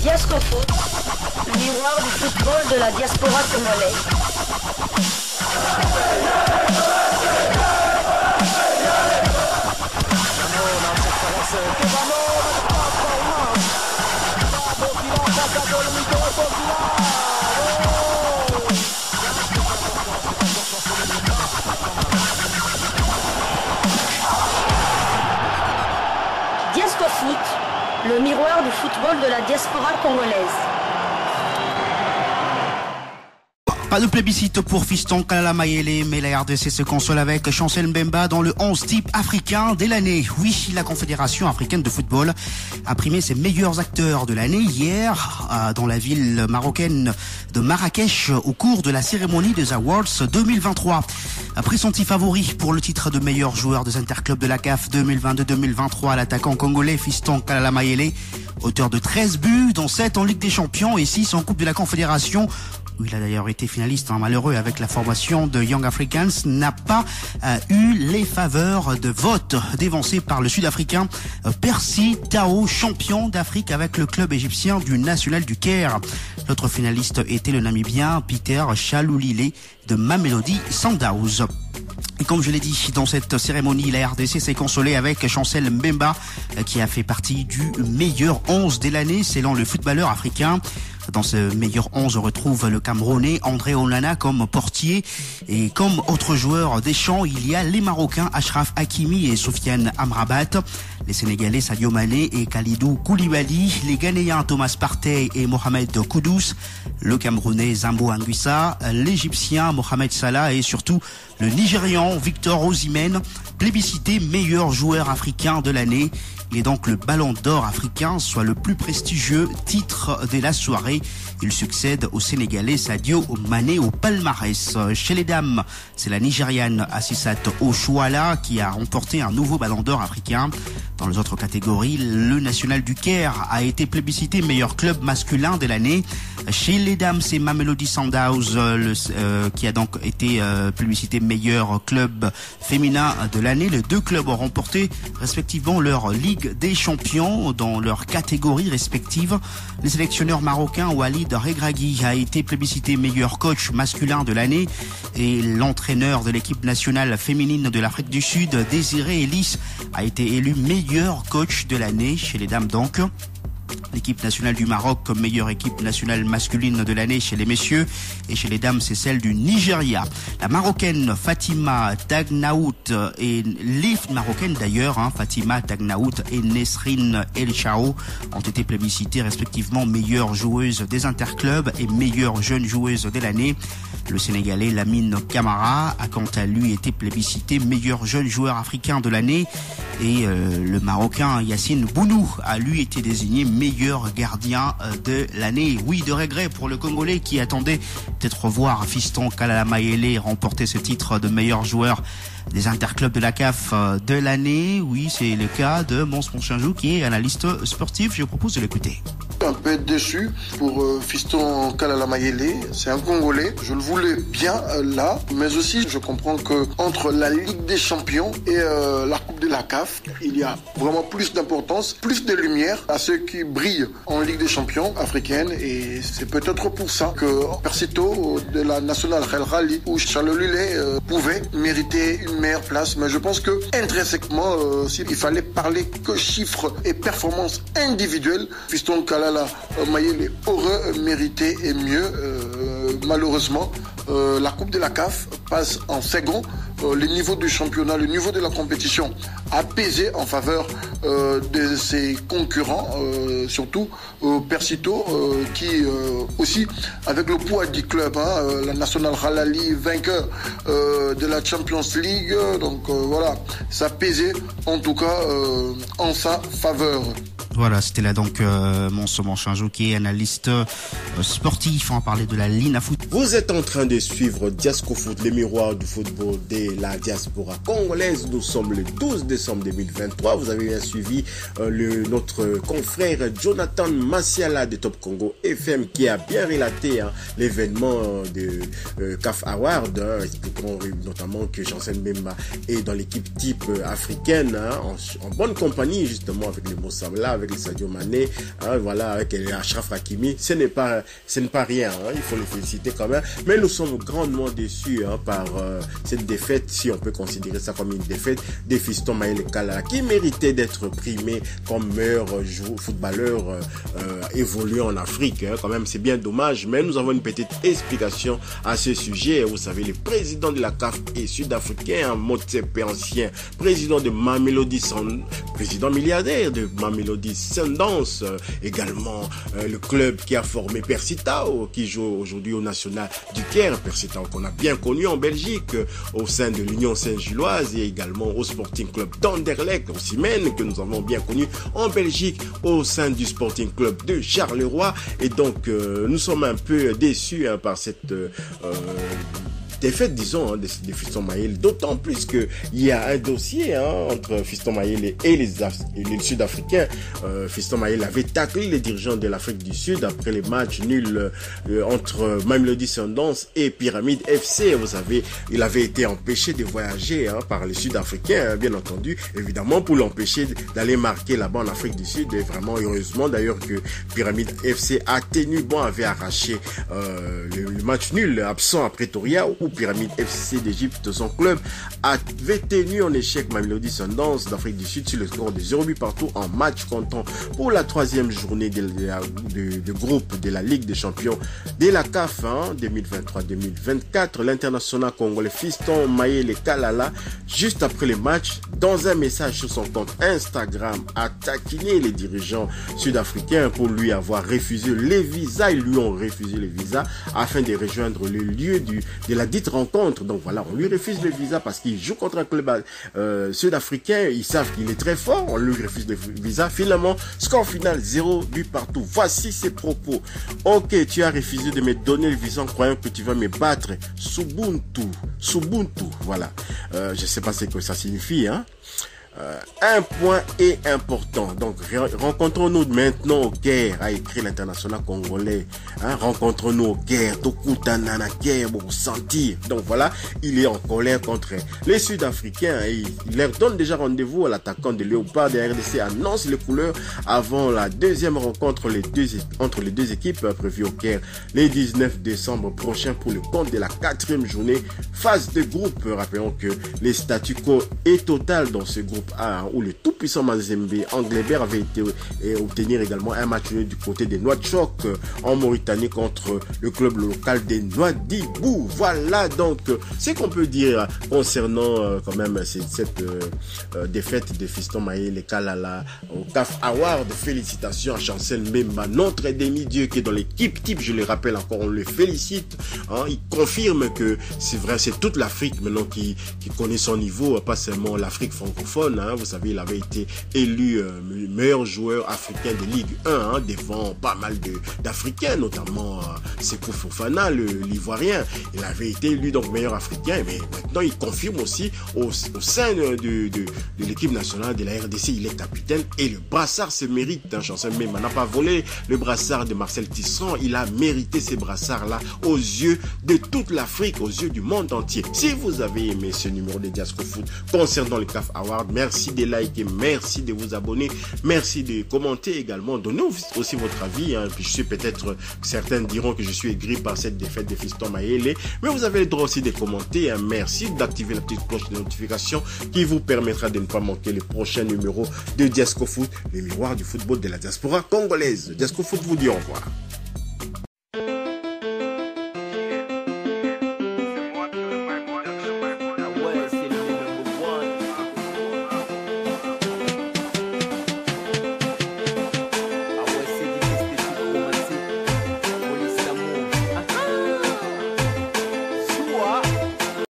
Diasco Foot, le miroir du football de la diaspora congolaise. Diasco Foot, le miroir du football de la diaspora congolaise. Pas de plébiscite pour Fiston Kalala Mayele, mais la RDC se console avec Chancel Mbemba dans le 11 type africain dès l'année. Oui, la Confédération africaine de football a primé ses meilleurs acteurs de l'année hier dans la ville marocaine de Marrakech au cours de la cérémonie des Awards 2023. Pressenti favori pour le titre de meilleur joueur des interclubs de la CAF 2022-2023, l'attaquant congolais Fiston Kalala Mayele, auteur de 13 buts, dont 7 en Ligue des Champions et 6 en Coupe de la Confédération, où il a d'ailleurs été finaliste malheureux avec la formation de Young Africans, n'a pas eu les faveurs de vote dévancé par le Sud-Africain Percy Tau, champion d'Afrique avec le club égyptien du National du Caire. L'autre finaliste était le Namibien Peter Chaloulile de Mamelodi Sundowns. Et comme je l'ai dit, dans cette cérémonie, la RDC s'est consolée avec Chancel Mbemba, qui a fait partie du meilleur 11 de l'année selon le footballeur africain. Dans ce meilleur 11, on retrouve le Camerounais André Onana comme portier. Et comme autres joueurs des champs, il y a les Marocains Achraf Hakimi et Soufiane Amrabat, les Sénégalais Sadio Mané et Khalidou Koulibaly, les Ghanéens Thomas Partey et Mohamed Kudus, le Camerounais Zambo Anguissa, l'Égyptien Mohamed Salah et surtout le Nigérian Victor Osimhen, plébiscité meilleur joueur africain de l'année. Il est donc le ballon d'or africain, soit le plus prestigieux titre de la soirée. Il succède au Sénégalais Sadio Mané au palmarès. Chez les dames, c'est la Nigériane Assissat Oshoala qui a remporté un nouveau ballon d'or africain. Dans les autres catégories, le National du Caire a été plébiscité meilleur club masculin de l'année. Chez les dames, c'est Mamelodi Sundowns qui a donc été plébiscité meilleur club féminin de l'année. Les deux clubs ont remporté respectivement leur Ligue des Champions dans leurs catégories respectives. Le sélectionneur marocain Walid Regragui a été plébiscité meilleur coach masculin de l'année et l'entraîneur de l'équipe nationale féminine de l'Afrique du Sud, Désiré Ellis, a été élu meilleur coach de l'année chez les dames donc. L'équipe nationale du Maroc comme meilleure équipe nationale masculine de l'année chez les messieurs, et chez les dames c'est celle du Nigeria. La Marocaine Fatima Tagnaout et les Marocaines d'ailleurs, Fatima Tagnaout et Nesrine El Chao ont été plébiscitées respectivement meilleure joueuse des interclubs et meilleure jeune joueuse de l'année. Le Sénégalais Lamine Camara a quant à lui été plébiscité meilleur jeune joueur africain de l'année et le Marocain Yassine Bounou a lui été désigné meilleur gardien de l'année. Oui, de regret pour le Congolais qui attendait peut-être voir Fiston Kalala Mayele remporter ce titre de meilleur joueur des interclubs de la CAF de l'année. Oui, c'est le cas de Mons Monchanjou qui est analyste sportif. Je propose de l'écouter. Un peu déçu pour Fiston Kalala Mayele, c'est un Congolais, je le voulais bien là, mais aussi je comprends que entre la Ligue des Champions et la Coupe de la CAF, il y a vraiment plus d'importance, plus de lumière à ceux qui brillent en Ligue des Champions africaine, et c'est peut-être pour ça que Persito de la National Khel Rally ou Chalolule pouvait mériter une meilleure place, mais je pense que intrinsèquement, s'il fallait parler que chiffres et performances individuelles, Fiston Kalala Mayele aurait mérité et mieux. Malheureusement, la Coupe de la CAF passe en second. Le niveau du championnat, le niveau de la compétition a pesé en faveur de ses concurrents, surtout Persito, qui aussi, avec le poids du club, la National Rally vainqueur de la Champions League, donc voilà, ça pesait en tout cas en sa faveur. Voilà, c'était là donc Mons Monchanjou qui est analyste sportif. On va parler de la Lina Foot. Vous êtes en train de suivre Diasco Foot, le miroir du football de la diaspora congolaise. Nous sommes le 12 décembre 2023. Vous avez bien suivi notre confrère Jonathan Massiala de Top Congo FM qui a bien relaté l'événement de CAF Award. Expliquons notamment que Chancel Mbemba est dans l'équipe type africaine, en bonne compagnie justement avec les Mossabla, avec les Sadio Mané, hein, voilà, avec les Achraf Hakimi, ce n'est pas rien, hein, il faut les féliciter quand même. Mais nous sommes grandement déçus hein, par cette défaite, si on peut considérer ça comme une défaite des Fiston Mayele Kalala, qui méritait d'être primé comme meilleur footballeur évoluant en Afrique. Hein, quand même, c'est bien dommage, mais nous avons une petite explication à ce sujet. Vous savez, le président de la CAF est sud-africain, Motsepe, ancien président de Mamelodi président milliardaire de Mamelodi Sundowns, également le club qui a formé Percy Tau, qui joue aujourd'hui au National du Caire, Percy Tau qu'on a bien connu en Belgique, au sein de l'Union Saint-Gilloise, et également au Sporting Club d'Anderlecht, au Simen, que nous avons bien connu en Belgique, au sein du Sporting Club de Charleroi. Et donc nous sommes un peu déçus hein, par cette défaite, disons, hein, de Fiston Mayele, d'autant plus qu'il y a un dossier hein, entre Fiston Mayele et les Sud-Africains. Fiston Mayele avait taclé les dirigeants de l'Afrique du Sud après les matchs nuls entre Mamelodi Sundowns et Pyramide FC. Vous savez, il avait été empêché de voyager hein, par les Sud-Africains, hein, bien entendu, évidemment pour l'empêcher d'aller marquer là-bas en Afrique du Sud. Et vraiment, heureusement d'ailleurs que Pyramide FC a tenu bon, avait arraché le match nul absent à Pretoria, où Pyramide FC d'Égypte, son club, avait tenu en échec Mamelodi Sundowns d'Afrique du Sud sur le score de 0 but partout en match comptant pour la 3e journée de groupe de la Ligue des Champions de la CAF hein, 2023-2024. L'international congolais Fiston Mayele Kalala, juste après le match, dans un message sur son compte Instagram, a taquiné les dirigeants sud-africains pour lui avoir refusé les visas. Ils lui ont refusé les visas afin de rejoindre le lieu de la dite rencontre. Donc voilà, on lui refuse le visa parce qu'il joue contre un club sud-africain. Ils savent qu'il est très fort. On lui refuse le visa. Finalement, score final 0 but partout. Voici ses propos. Ok, tu as refusé de me donner le visa en croyant que tu vas me battre. Subuntu. Voilà. Je sais pas ce que ça signifie, hein. Un point est important. Donc, rencontrons-nous maintenant au Caire, a écrit l'international congolais. Hein, rencontrons-nous au Caire. Tokutanana Caire, pour sentir. Donc voilà, il est en colère contre les Sud-Africains. Et il leur donne déjà rendez-vous à l'attaquant de Léopard de RDC, annonce les couleurs avant la deuxième rencontre entre les deux équipes prévues au Caire le 19 décembre prochain pour le compte de la 4e journée phase de groupe. Rappelons que les statu quo est total dans ce groupe A, où le tout-puissant Mazembe Anglebert avait été obtenir également un match du côté des Nouakchott en Mauritanie contre le club local des Nouadhibou. Voilà donc ce qu'on peut dire concernant quand même cette défaite de Fiston Mayele Kalala au CAF Award. Félicitations à Chancel Mbemba, notre demi-dieu qui est dans l'équipe type, je le rappelle encore, on le félicite. Hein, il confirme que c'est vrai, c'est toute l'Afrique maintenant qui connaît son niveau, pas seulement l'Afrique francophone. Hein, vous savez, il avait été élu meilleur joueur africain de Ligue 1 hein, devant pas mal d'Africains, notamment Sékou Fofana, l'Ivoirien. Il avait été élu donc meilleur africain, mais maintenant il confirme aussi au sein de l'équipe nationale de la RDC, il est capitaine et le brassard se mérite. Hein, Chancel Mbemba n'a pas volé le brassard de Marcel Tisserand, il a mérité ces brassards-là aux yeux de toute l'Afrique, aux yeux du monde entier. Si vous avez aimé ce numéro de Diasco Foot concernant le CAF Award, merci de liker, merci de vous abonner, merci de commenter également, donnez aussi votre avis. Hein. Puis je suis peut-être, certains diront que je suis aigri par cette défaite de Fiston Mayele, mais vous avez le droit aussi de commenter. Hein. Merci d'activer la petite cloche de notification qui vous permettra de ne pas manquer le prochain numéro de Diasco Foot, le miroir du football de la diaspora congolaise. Diasco Foot vous dit au revoir.